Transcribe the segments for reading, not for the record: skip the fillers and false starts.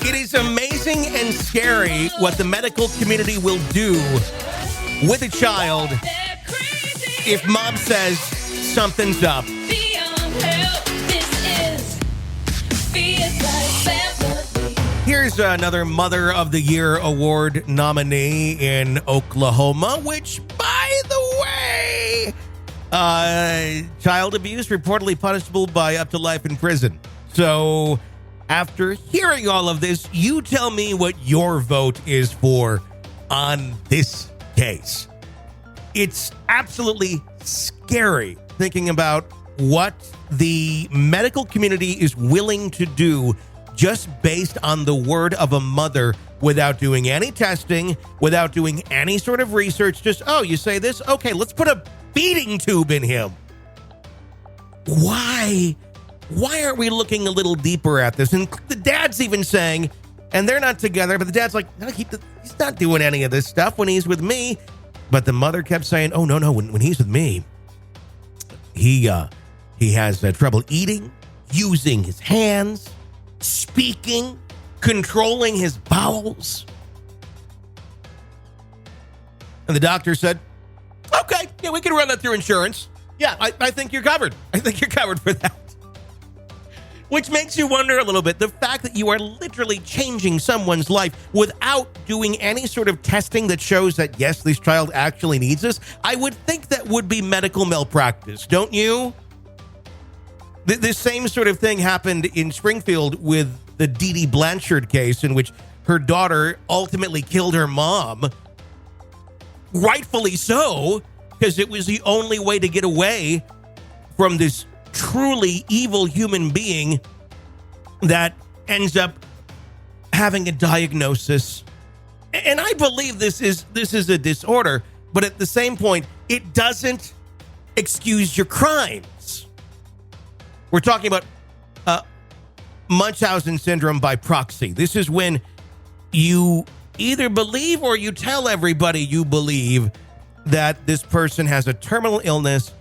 It is amazing and scary what the medical community will do with a child if mom says something's up. Here's another Mother of the Year award nominee in Oklahoma, which, by the way, child abuse reportedly punishable by up to life in prison. So after hearing all of this, you tell me what your vote is for on this case. It's absolutely scary thinking about what the medical community is willing to do just based on the word of a mother without doing any testing, without doing any sort of research. Just, oh, you say this? Okay, let's put a feeding tube in him. Why aren't we looking a little deeper at this? And the dad's even saying, and they're not together, but the dad's like, no, he's not doing any of this stuff when he's with me. But the mother kept saying, oh, no, when he's with me, he has trouble eating, using his hands, speaking, controlling his bowels. And the doctor said, okay, yeah, we can run that through insurance. Yeah, I think you're covered. I think you're covered for that. Which makes you wonder a little bit, the fact that you are literally changing someone's life without doing any sort of testing that shows that, yes, this child actually needs this. I would think that would be medical malpractice, don't you? This same sort of thing happened in Springfield with the Dee Dee Blanchard case, in which her daughter ultimately killed her mom. Rightfully so, because it was the only way to get away from this truly evil human being that ends up having a diagnosis. And I believe this is a disorder, but at the same point, it doesn't excuse your crimes. We're talking about Munchausen syndrome by proxy. This is when you either believe or you tell everybody you believe that this person has a terminal illness,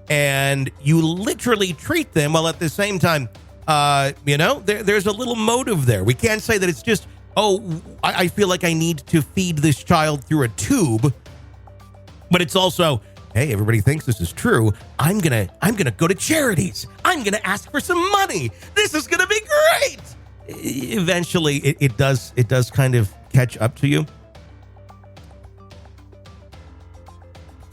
and you literally treat them while at the same time, there's a little motive there. We can't say that it's just, I feel like I need to feed this child through a tube, but it's also, hey, everybody thinks this is true. I'm gonna go to charities. I'm gonna ask for some money. This is gonna be great. Eventually, it does kind of catch up to you.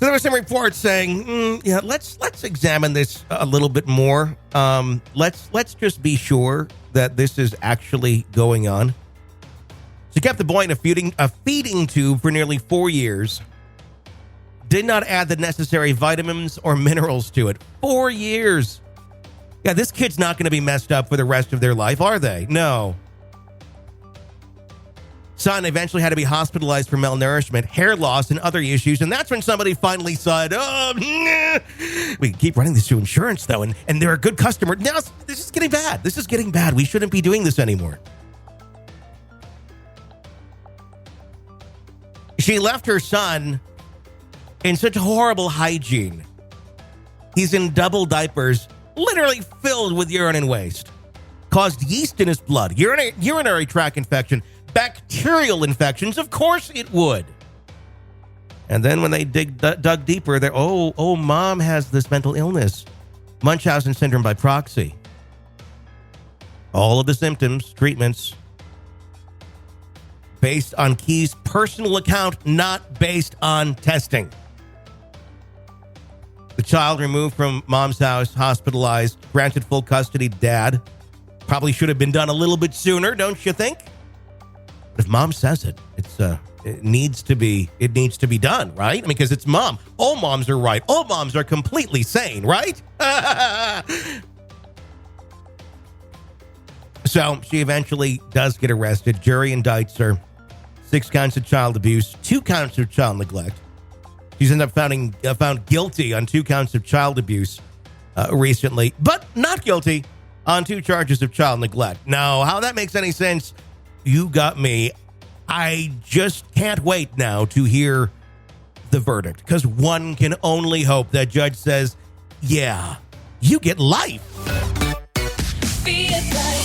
So there were some reports saying, let's examine this a little bit more. Let's just be sure that this is actually going on. So kept the boy in a feeding tube for nearly 4 years. Did not add the necessary vitamins or minerals to it. 4 years. Yeah, this kid's not going to be messed up for the rest of their life, are they? No. Son eventually had to be hospitalized for malnourishment, hair loss, and other issues. And that's when somebody finally said, we can keep running this through insurance, though, and they're a good customer. Now, this is getting bad. This is getting bad. We shouldn't be doing this anymore. She left her son in such horrible hygiene. He's in double diapers, literally filled with urine and waste. Caused yeast in his blood, urinary tract infection, bacterial infections. Of course it would. And then when they dug deeper, they're, mom has this mental illness, Munchausen syndrome by proxy. All of the symptoms, treatments, based on Keys' personal account, not based on testing. The child removed from mom's house, hospitalized, granted full custody to dad. Probably should have been done a little bit sooner, don't you think? But if mom says it, it needs to be done, right? I mean, because it's mom. All moms are right. All moms are completely sane, right? So she eventually does get arrested. Jury indicts her. 6 counts of child abuse, 2 counts of child neglect. She's ended up found guilty on 2 counts of child abuse recently, but not guilty on 2 charges of child neglect. Now, how that makes any sense, you got me. I just can't wait now to hear the verdict, because one can only hope that judge says, yeah, you get life. Be it like